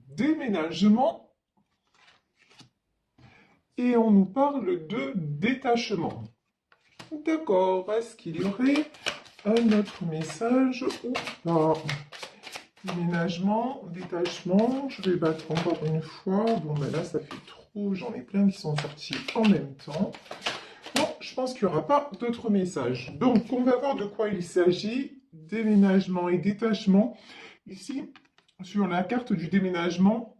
déménagement et on nous parle de détachement. D'accord, est-ce qu'il y aurait un autre message ou pas? Déménagement, détachement, je vais battre encore une fois. Bon, ben là, ça fait trop, j'en ai plein qui sont sortis en même temps. Non, je pense qu'il n'y aura pas d'autres messages. Donc, on va voir de quoi il s'agit. Déménagement et détachement. Ici, sur la carte du déménagement,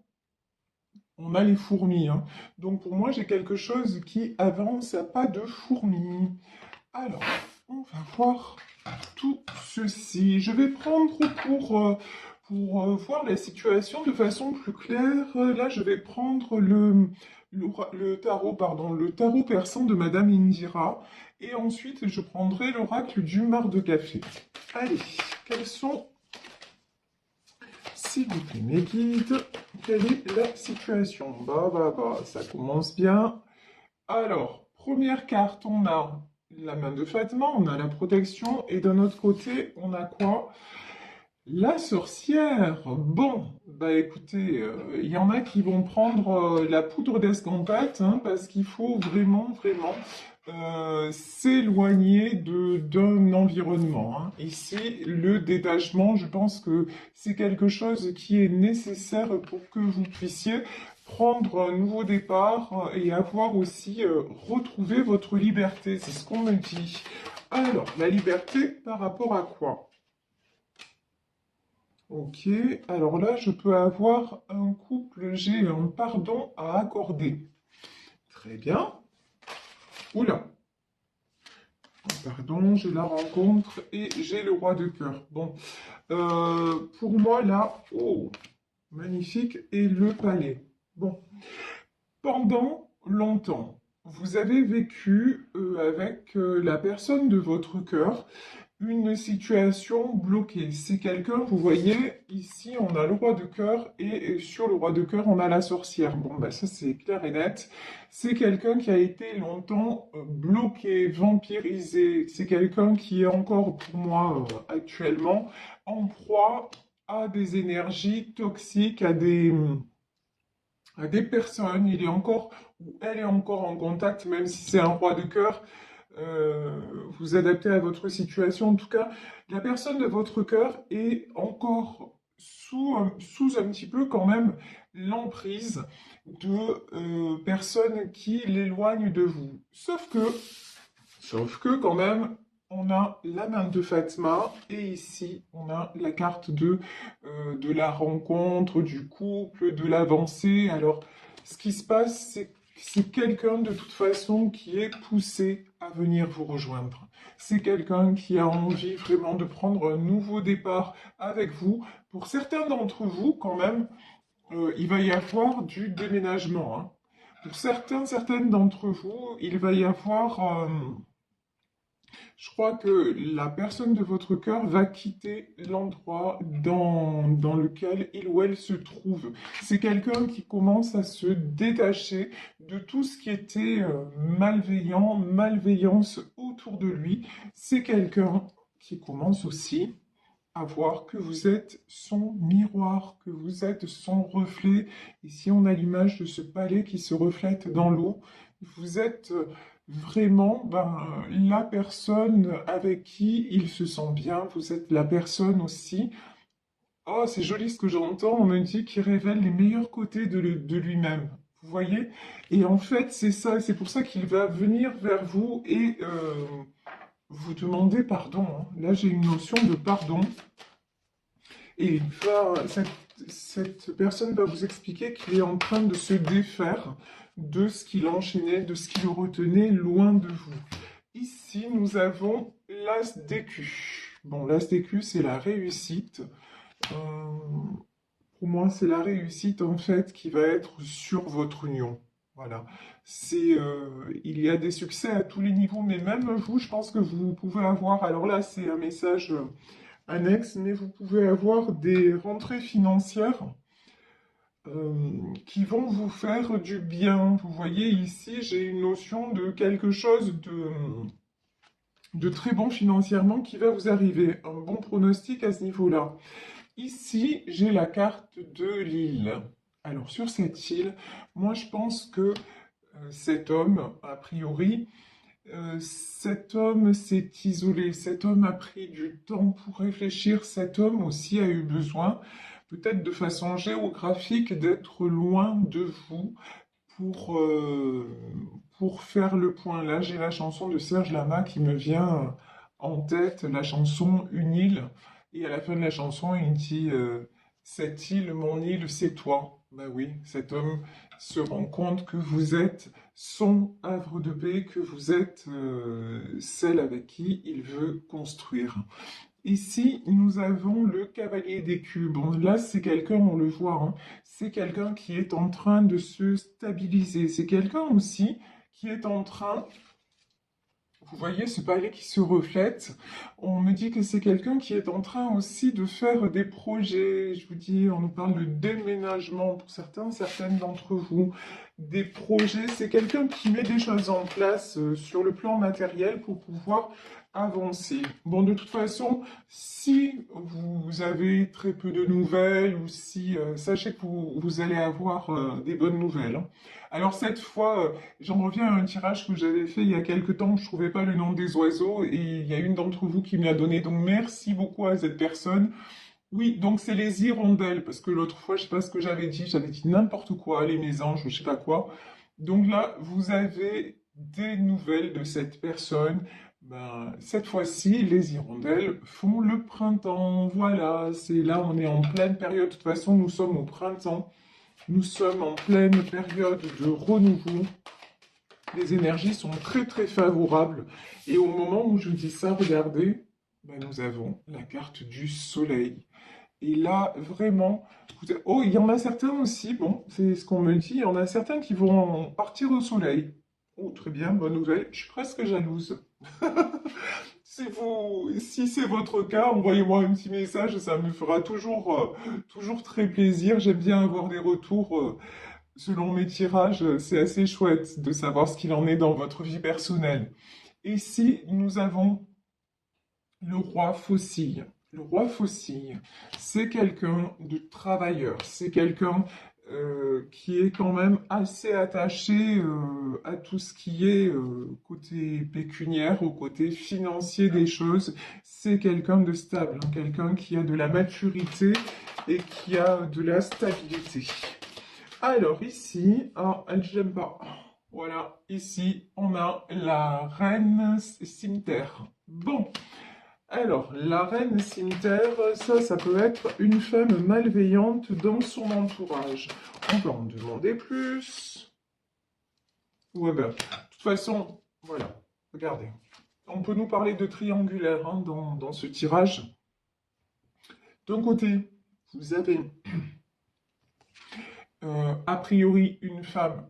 on a les fourmis, hein. Donc, pour moi, j'ai quelque chose qui avance à pas de fourmis. Alors, on va voir tout ceci. Je vais prendre pour voir la situation de façon plus claire. Là, je vais prendre le tarot, pardon, le tarot persan de Madame Indira. Et ensuite, je prendrai l'oracle du mar de café. Allez, quels sont, s'il vous plaît, mes guides? Quelle est la situation? Bah, ça commence bien. Alors, première carte, on a la main de Fatma, on a la protection, et d'un autre côté, on a quoi? La sorcière. Bon, bah écoutez, il y en a qui vont prendre la poudre d'escampette, hein, parce qu'il faut vraiment s'éloigner d'un environnement, hein. Ici, le détachement, je pense que c'est quelque chose qui est nécessaire pour que vous puissiez prendre un nouveau départ et avoir aussi retrouvé votre liberté. C'est ce qu'on me dit. Alors, la liberté par rapport à quoi? Ok, alors là, je peux avoir un couple, j'ai un pardon à accorder. Très bien. Oula, pardon, j'ai la rencontre et j'ai le roi de cœur. Bon, pour moi, là, oh, magnifique, et le palais. Bon, pendant longtemps, vous avez vécu avec la personne de votre cœur une situation bloquée. C'est quelqu'un, vous voyez, ici on a le roi de cœur et sur le roi de cœur on a la sorcière. Bon, ben ça c'est clair et net. C'est quelqu'un qui a été longtemps bloqué, vampirisé. C'est quelqu'un qui est encore pour moi actuellement en proie à des énergies toxiques, à des personnes. Il est encore, ou elle est encore en contact, même si c'est un roi de cœur. Vous adaptez à votre situation. En tout cas, la personne de votre cœur est encore sous un petit peu quand même l'emprise de personnes qui l'éloignent de vous. Sauf que quand même, on a la main de Fatma et ici, on a la carte de la rencontre, du couple, de l'avancée. Alors, ce qui se passe, c'est quelqu'un de toute façon qui est poussé à venir vous rejoindre. C'est quelqu'un qui a envie vraiment de prendre un nouveau départ avec vous. Pour certains d'entre vous, quand même, il va y avoir du déménagement, hein. Pour certaines d'entre vous, il va y avoir... je crois que la personne de votre cœur va quitter l'endroit dans lequel il ou elle se trouve. C'est quelqu'un qui commence à se détacher de tout ce qui était malveillant, malveillance autour de lui. C'est quelqu'un qui commence aussi à voir que vous êtes son miroir, que vous êtes son reflet. Ici, on a l'image de ce palais qui se reflète dans l'eau. Vous êtes vraiment la personne avec qui il se sent bien. Vous êtes la personne aussi. Oh, c'est joli ce que j'entends. On me dit qu'il révèle les meilleurs côtés de lui-même. Vous voyez? Et en fait, c'est ça. C'est pour ça qu'il va venir vers vous et vous demander pardon, hein. Là, j'ai une notion de pardon. Et cette personne va vous expliquer qu'il est en train de se défaire de ce qui l'enchaînait, de ce qui le retenait loin de vous. Ici, nous avons l'As d'écu. Bon, l'As d'écu, c'est la réussite. Euh, pour moi, c'est la réussite, en fait, qui va être sur votre union. Voilà. Il y a des succès à tous les niveaux, mais même vous, je pense que vous pouvez avoir... Alors là, c'est un message annexe, mais vous pouvez avoir des rentrées financières qui vont vous faire du bien. Vous voyez ici, j'ai une notion de quelque chose de très bon financièrement qui va vous arriver. Un bon pronostic à ce niveau-là. Ici, j'ai la carte de l'île. Alors, sur cette île, moi, je pense que cet homme, a priori, cet homme s'est isolé, cet homme a pris du temps pour réfléchir, cet homme aussi a eu besoin, peut-être de façon géographique, d'être loin de vous pour, euh, pour faire le point. Là, j'ai la chanson de Serge Lama qui me vient en tête, la chanson Une île. Et à la fin de la chanson, il dit cette île, mon île, c'est toi. Ben oui, cet homme se rend compte que vous êtes son havre de paix, que vous êtes celle avec qui il veut construire. Ici, nous avons le cavalier d'écus. Bon, là, c'est quelqu'un, on le voit, hein, c'est quelqu'un qui est en train de se stabiliser. C'est quelqu'un aussi qui est en train, vous voyez ce palais qui se reflète. On me dit que c'est quelqu'un qui est en train aussi de faire des projets. Je vous dis, on nous parle de déménagement pour certains, certaines d'entre vous. Des projets, c'est quelqu'un qui met des choses en place sur le plan matériel pour pouvoir avancer. Bon, de toute façon, si vous avez très peu de nouvelles ou si, sachez que vous allez avoir des bonnes nouvelles, hein. Alors cette fois, j'en reviens à un tirage que j'avais fait il y a quelque temps, je ne trouvais pas le nom des oiseaux et il y a une d'entre vous qui me l'a donné. Donc merci beaucoup à cette personne. Oui, donc c'est les hirondelles, parce que l'autre fois, je sais pas ce que j'avais dit n'importe quoi, les mésanges, je sais pas quoi. Donc là, vous avez des nouvelles de cette personne. Ben, cette fois-ci, les hirondelles font le printemps. Voilà, c'est là, on est en pleine période. De toute façon, nous sommes au printemps. Nous sommes en pleine période de renouveau. Les énergies sont très très favorables. Et au moment où je dis ça, regardez, ben, nous avons la carte du soleil. Et là, vraiment, oh, il y en a certains aussi, bon, c'est ce qu'on me dit, il y en a certains qui vont partir au soleil. Oh, très bien, bonne nouvelle, je suis presque jalouse. Si c'est votre cas, envoyez-moi un petit message, ça me fera toujours très plaisir. J'aime bien avoir des retours selon mes tirages, c'est assez chouette de savoir ce qu'il en est dans votre vie personnelle. Ici, nous avons le roi Faucille. Le roi Faucille, c'est quelqu'un de travailleur, c'est quelqu'un qui est quand même assez attaché à tout ce qui est côté pécuniaire, au côté financier des choses. C'est quelqu'un de stable, hein, quelqu'un qui a de la maturité et qui a de la stabilité. Alors ici, j'aime pas. Voilà, ici, on a la reine cimetière. Bon, alors, la reine cimetière, ça peut être une femme malveillante dans son entourage. On va en demander plus. Ouais, ben, de toute façon, voilà, regardez. On peut nous parler de triangulaire hein, dans ce tirage. D'un côté, vous avez a priori une femme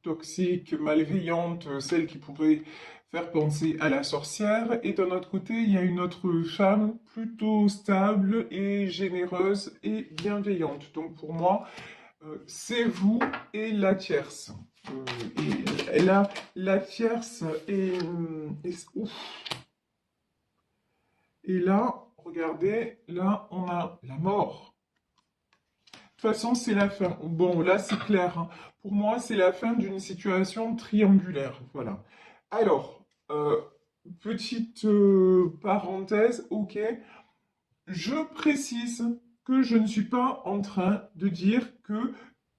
toxique, malveillante, celle qui pourrait faire penser à la sorcière, et d'un autre côté, il y a une autre femme plutôt stable et généreuse et bienveillante. Donc pour moi, c'est vous et la tierce. Et là, la tierce ouf. Et là, regardez, là, on a la mort. De toute façon, c'est la fin. Bon, là, c'est clair, hein. Pour moi, c'est la fin d'une situation triangulaire. Voilà. Alors, petite parenthèse, ok. Je précise que je ne suis pas en train de dire que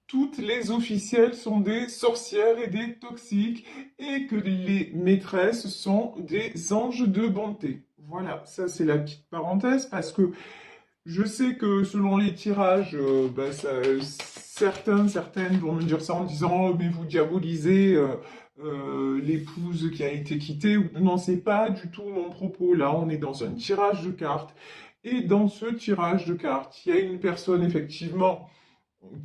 toutes les officielles sont des sorcières et des toxiques et que les maîtresses sont des anges de bonté. Voilà, ça c'est la petite parenthèse parce que je sais que selon les tirages, certaines vont me dire ça en disant oh, mais vous diabolisez l'épouse qui a été quittée. Non, c'est pas du tout mon propos. Là, on est dans un tirage de cartes. Et dans ce tirage de cartes, il y a une personne effectivement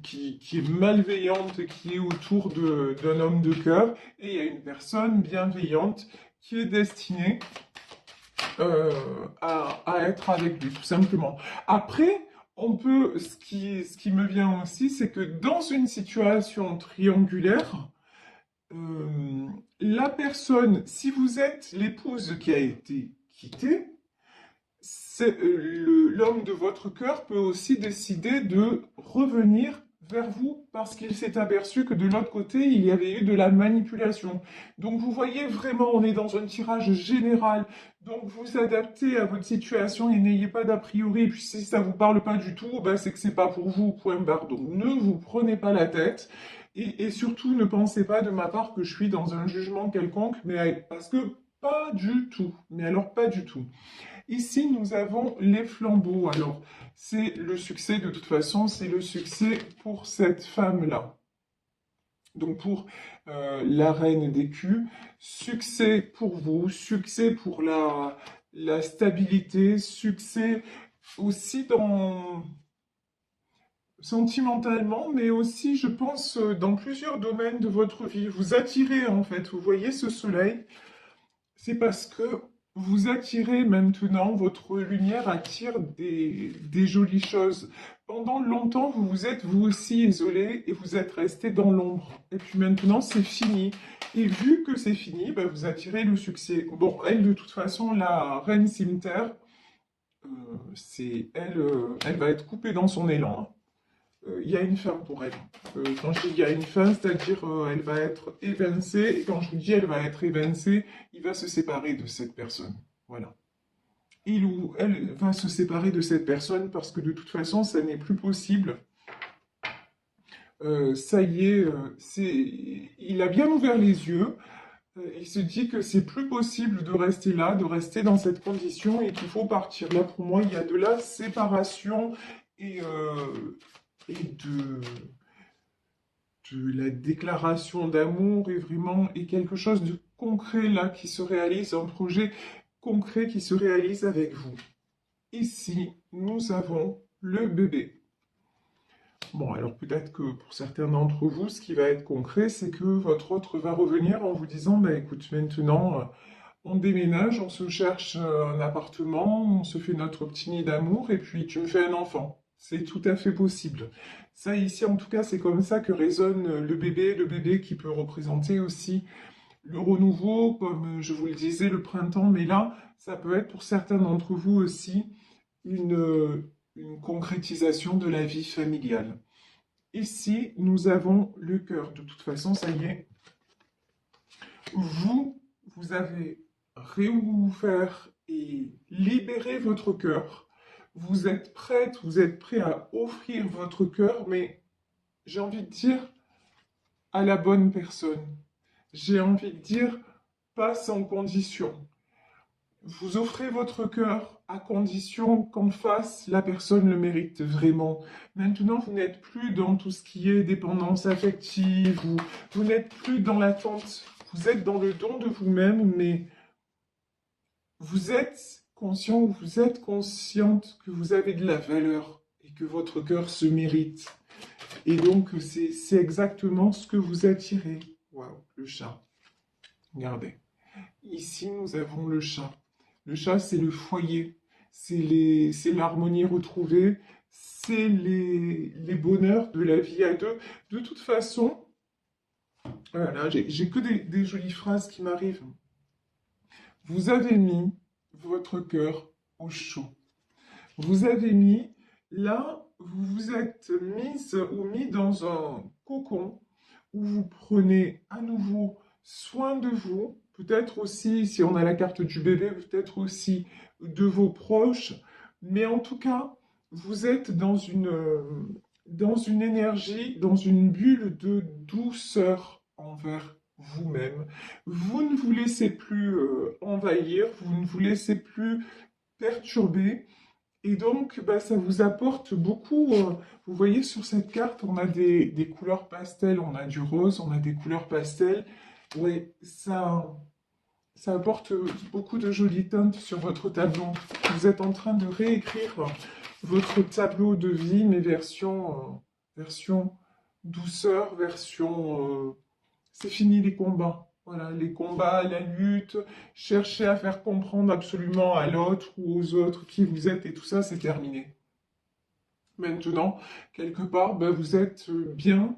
qui est malveillante, qui est autour d'un homme de cœur, et il y a une personne bienveillante qui est destinée à être avec lui, tout simplement. Après, ce qui me vient aussi, c'est que dans une situation triangulaire, la personne, si vous êtes l'épouse qui a été quittée, l'homme de votre cœur peut aussi décider de revenir vers vous parce qu'il s'est aperçu que de l'autre côté, il y avait eu de la manipulation. Donc vous voyez vraiment, on est dans un tirage général. Donc vous adaptez à votre situation et n'ayez pas d'a priori. Et puis si ça vous parle pas du tout, ben c'est que c'est pas pour vous, point barre. Donc ne vous prenez pas la tête. Et surtout, ne pensez pas de ma part que je suis dans un jugement quelconque, mais parce que pas du tout. Mais alors pas du tout. Ici, nous avons les flambeaux. Alors, c'est le succès, de toute façon, c'est le succès pour cette femme-là. Donc, pour la reine d'écus, succès pour vous, succès pour la stabilité, succès aussi sentimentalement, mais aussi, je pense, dans plusieurs domaines de votre vie. Vous attirez, en fait, vous voyez ce soleil, c'est parce que vous attirez maintenant, votre lumière attire des jolies choses. Pendant longtemps, vous vous êtes vous aussi isolé et vous êtes resté dans l'ombre. Et puis maintenant, c'est fini. Et vu que c'est fini, bah, vous attirez le succès. Bon, elle, de toute façon, la reine cimetière, elle va être coupée dans son élan, hein. Il y a une fin pour elle. Quand je dis il y a une fin, c'est-à-dire elle va être évincée, et quand je vous dis elle va être évincée, il va se séparer de cette personne. Voilà. Il ou elle va se séparer de cette personne parce que de toute façon, ça n'est plus possible. Ça y est, il a bien ouvert les yeux. Il se dit que c'est plus possible de rester là, de rester dans cette condition et qu'il faut partir. Là, pour moi, il y a de la séparation et, euh, et de la déclaration d'amour est vraiment est quelque chose de concret là qui se réalise, un projet concret qui se réalise avec vous. Ici, nous avons le bébé. Bon, alors peut-être que pour certains d'entre vous, ce qui va être concret, c'est que votre autre va revenir en vous disant, bah écoute, maintenant, on déménage, on se cherche un appartement, on se fait notre petit nid d'amour, et puis tu me fais un enfant. C'est tout à fait possible. Ça, ici, en tout cas, c'est comme ça que résonne le bébé qui peut représenter aussi le renouveau, comme je vous le disais, le printemps, mais là, ça peut être pour certains d'entre vous aussi une concrétisation de la vie familiale. Ici, nous avons le cœur. De toute façon, ça y est, vous avez réouvert et libéré votre cœur. Vous êtes prête, vous êtes prêt à offrir votre cœur, mais j'ai envie de dire à la bonne personne. J'ai envie de dire pas sans condition. Vous offrez votre cœur à condition qu'en face, la personne le mérite vraiment. Maintenant, vous n'êtes plus dans tout ce qui est dépendance affective, vous n'êtes plus dans l'attente. Vous êtes dans le don de vous-même, mais vous êtes conscient, vous êtes consciente que vous avez de la valeur et que votre cœur se mérite. Et donc, c'est exactement ce que vous attirez. Waouh, le chat. Regardez. Ici, nous avons le chat. Le chat, c'est le foyer, c'est l'harmonie retrouvée, c'est les bonheurs de la vie à deux. De toute façon, voilà, j'ai que des jolies phrases qui m'arrivent. Vous avez mis votre cœur au chaud. Vous avez mis, là, vous vous êtes mise ou mis dans un cocon où vous prenez à nouveau soin de vous, peut-être aussi, si on a la carte du bébé, peut-être aussi de vos proches, mais en tout cas, vous êtes dans une énergie, dans une bulle de douceur envers vous-même. Vous ne vous laissez plus envahir, vous ne vous laissez plus perturber, et donc, bah, ça vous apporte beaucoup. Vous voyez, sur cette carte, on a des couleurs pastel, on a du rose, on a des couleurs pastel. Oui, ça apporte beaucoup de jolies teintes sur votre tableau. Vous êtes en train de réécrire votre tableau de vie, mais version douceur, c'est fini les combats. Voilà, les combats, la lutte, chercher à faire comprendre absolument à l'autre ou aux autres qui vous êtes et tout ça, c'est terminé. Maintenant, quelque part, ben, vous êtes bien,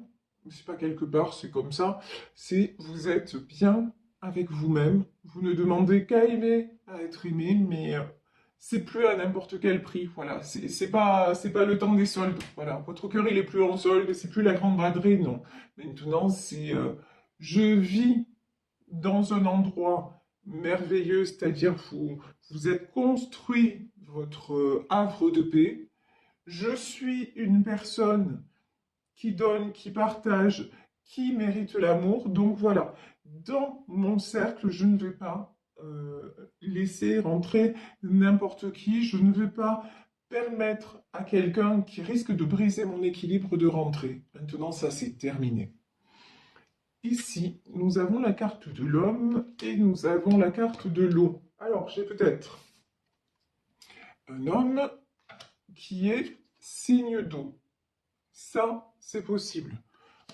c'est pas quelque part, c'est comme ça, c'est vous êtes bien avec vous-même, vous ne demandez qu'à aimer, à être aimé, mais c'est plus à n'importe quel prix. Voilà, c'est pas le temps des soldes. Voilà, votre cœur il est plus en solde, c'est plus la grande braderie, non. Maintenant, c'est je vis dans un endroit merveilleux, c'est-à-dire vous êtes construit votre havre de paix. Je suis une personne qui donne, qui partage, qui mérite l'amour. Donc voilà, dans mon cercle, je ne vais pas laisser rentrer n'importe qui. Je ne vais pas permettre à quelqu'un qui risque de briser mon équilibre de rentrer. Maintenant, ça c'est terminé. Ici, nous avons la carte de l'homme et nous avons la carte de l'eau. Alors, j'ai peut-être un homme qui est signe d'eau. Ça, c'est possible.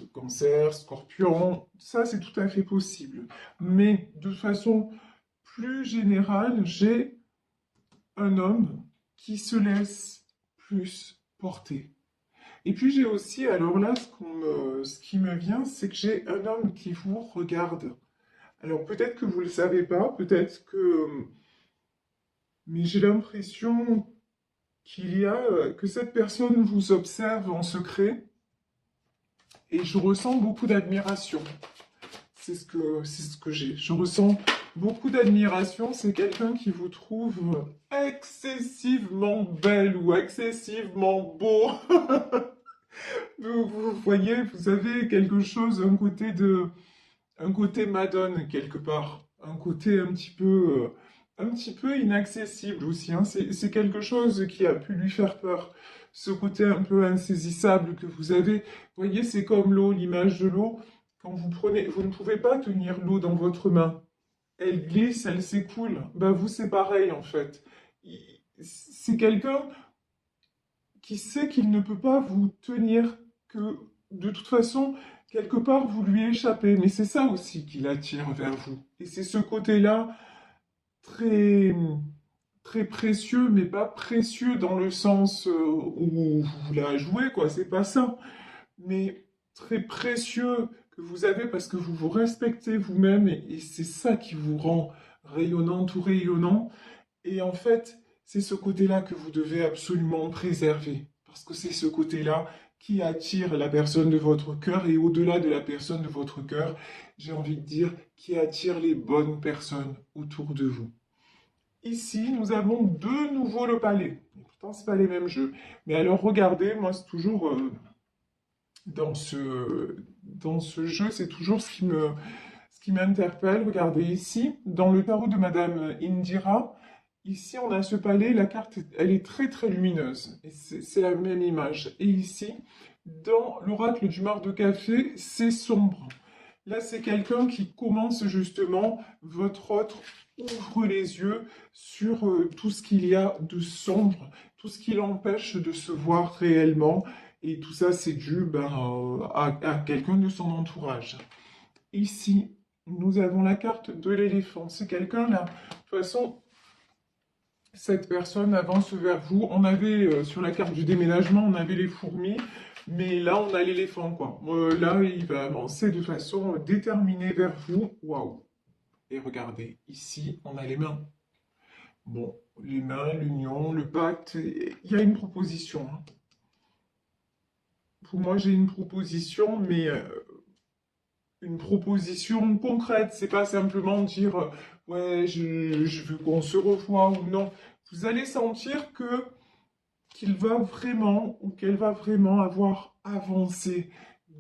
Le Cancer, Scorpion, ça, c'est tout à fait possible. Mais de façon plus générale, j'ai un homme qui se laisse plus porter. Et puis j'ai aussi, alors là, ce qui me vient, c'est que j'ai un homme qui vous regarde. Alors peut-être que vous ne le savez pas, peut-être que... Mais j'ai l'impression que cette personne vous observe en secret et je ressens beaucoup d'admiration. C'est ce que j'ai. Je ressens beaucoup d'admiration. C'est quelqu'un qui vous trouve excessivement belle ou excessivement beau. Vous voyez, vous avez quelque chose, un côté Madone quelque part, un côté un petit peu inaccessible aussi. Hein. C'est quelque chose qui a pu lui faire peur. Ce côté un peu insaisissable que vous avez. Vous voyez, c'est comme l'eau, l'image de l'eau. Quand vous prenez, vous ne pouvez pas tenir l'eau dans votre main. Elle glisse, elle s'écoule. Ben vous, c'est pareil en fait. C'est quelqu'un qui sait qu'il ne peut pas vous tenir, que de toute façon, quelque part, vous lui échappez. Mais c'est ça aussi qui l'attire vers vous. Et c'est ce côté-là très, très précieux, mais pas précieux dans le sens où vous la jouez, quoi. C'est pas ça. Mais très précieux que vous avez parce que vous vous respectez vous-même et c'est ça qui vous rend rayonnant, tout rayonnant. Et en fait, c'est ce côté-là que vous devez absolument préserver. Parce que c'est ce côté-là qui attire la personne de votre cœur et au-delà de la personne de votre cœur, j'ai envie de dire, qui attire les bonnes personnes autour de vous. Ici, nous avons de nouveau le palais. Et pourtant, ce pas les mêmes jeux. Mais alors, regardez, moi, c'est toujours dans ce jeu, c'est toujours ce qui m'interpelle. Regardez ici, dans le tarot de Madame Indira, ici on a ce palais, la carte, elle est très très lumineuse. Et c'est la même image. Et ici, dans l'oracle du mar de café, c'est sombre. Là, c'est quelqu'un qui commence justement, votre autre ouvre les yeux sur tout ce qu'il y a de sombre, tout ce qui l'empêche de se voir réellement. Et tout ça, c'est dû à quelqu'un de son entourage. Ici, nous avons la carte de l'éléphant. C'est quelqu'un là. De toute façon, cette personne avance vers vous. On avait sur la carte du déménagement, on avait les fourmis, mais là, on a l'éléphant, quoi. Là, il va avancer de façon déterminée vers vous. Waouh! Et regardez, ici, on a les mains. Bon, les mains, l'union, le pacte. Il y a une proposition. Hein. Pour moi, j'ai une proposition, mais une proposition concrète. C'est pas simplement dire ouais, je veux qu'on se revoie ou non. Vous allez sentir que qu'il va vraiment ou qu'elle va vraiment avoir avancé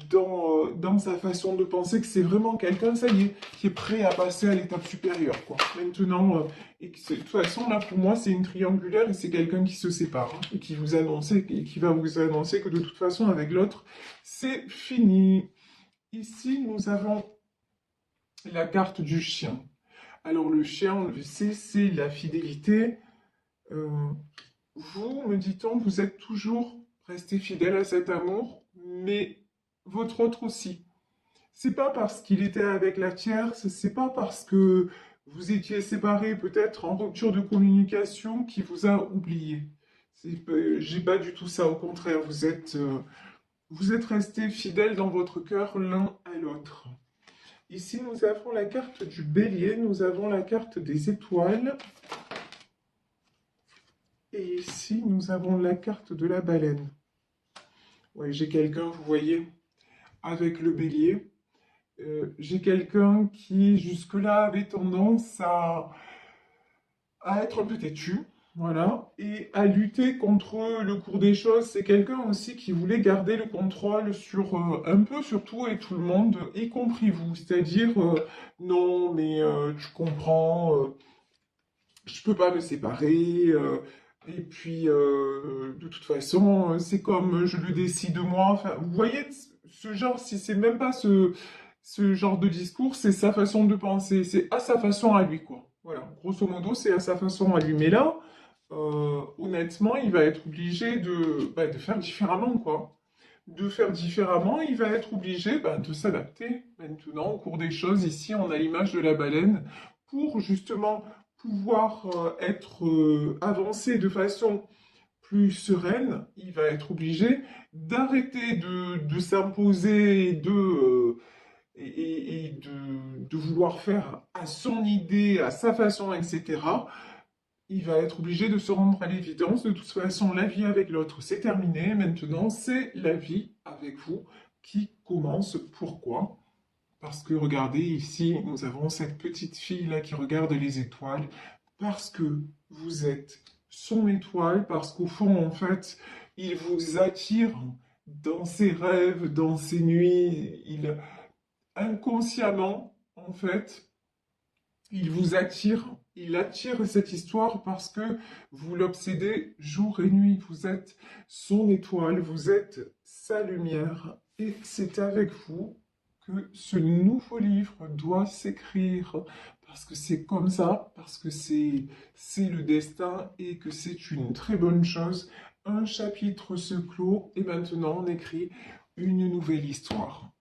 dans sa façon de penser, que c'est vraiment quelqu'un, ça y est, qui est prêt à passer à l'étape supérieure, quoi. Maintenant, et que de toute façon, là, pour moi, c'est une triangulaire et c'est quelqu'un qui se sépare hein, et qui va vous annoncer que de toute façon, avec l'autre, c'est fini. Ici, nous avons la carte du chien. Alors, le chien, on le sait, c'est la fidélité. Euh, Vous, me dit-on, vous êtes toujours resté fidèle à cet amour, mais votre autre aussi. C'est pas parce qu'il était avec la tierce, c'est pas parce que vous étiez séparés, peut-être en rupture de communication, qu'il vous a oublié. J'ai pas du tout ça, au contraire, vous êtes restés fidèles dans votre cœur l'un à l'autre. Ici, nous avons la carte du bélier, nous avons la carte des étoiles. Et ici, nous avons la carte de la baleine. Ouais, j'ai quelqu'un, vous voyez, avec le bélier. J'ai quelqu'un qui, jusque-là, avait tendance à être un peu têtu, voilà, et à lutter contre le cours des choses. C'est quelqu'un aussi qui voulait garder le contrôle sur un peu sur tout et tout le monde, y compris vous. C'est-à-dire, non, mais tu comprends, je peux pas me séparer. Et puis, de toute façon, c'est comme je le décide moi. Enfin, vous voyez, ce genre, si c'est même pas ce genre de discours, c'est sa façon de penser. C'est à sa façon à lui, quoi. Voilà, grosso modo, c'est à sa façon à lui. Mais là, honnêtement, il va être obligé de faire différemment, quoi. De faire différemment, il va être obligé de s'adapter maintenant au cours des choses. Ici, on a l'image de la baleine pour justement pouvoir être avancé de façon plus sereine. Il va être obligé d'arrêter de s'imposer et de vouloir faire à son idée, à sa façon, etc. Il va être obligé de se rendre à l'évidence. De toute façon, la vie avec l'autre, c'est terminé. Maintenant, c'est la vie avec vous qui commence. Pourquoi? Parce que regardez ici, nous avons cette petite fille-là qui regarde les étoiles. Parce que vous êtes son étoile, parce qu'au fond, en fait, il vous attire dans ses rêves, dans ses nuits. Inconsciemment, en fait, il vous attire, il attire cette histoire parce que vous l'obsédez jour et nuit. Vous êtes son étoile, vous êtes sa lumière. Et c'est avec vous que ce nouveau livre doit s'écrire. Parce que c'est comme ça, parce que c'est le destin et que c'est une très bonne chose. Un chapitre se clôt et maintenant on écrit une nouvelle histoire.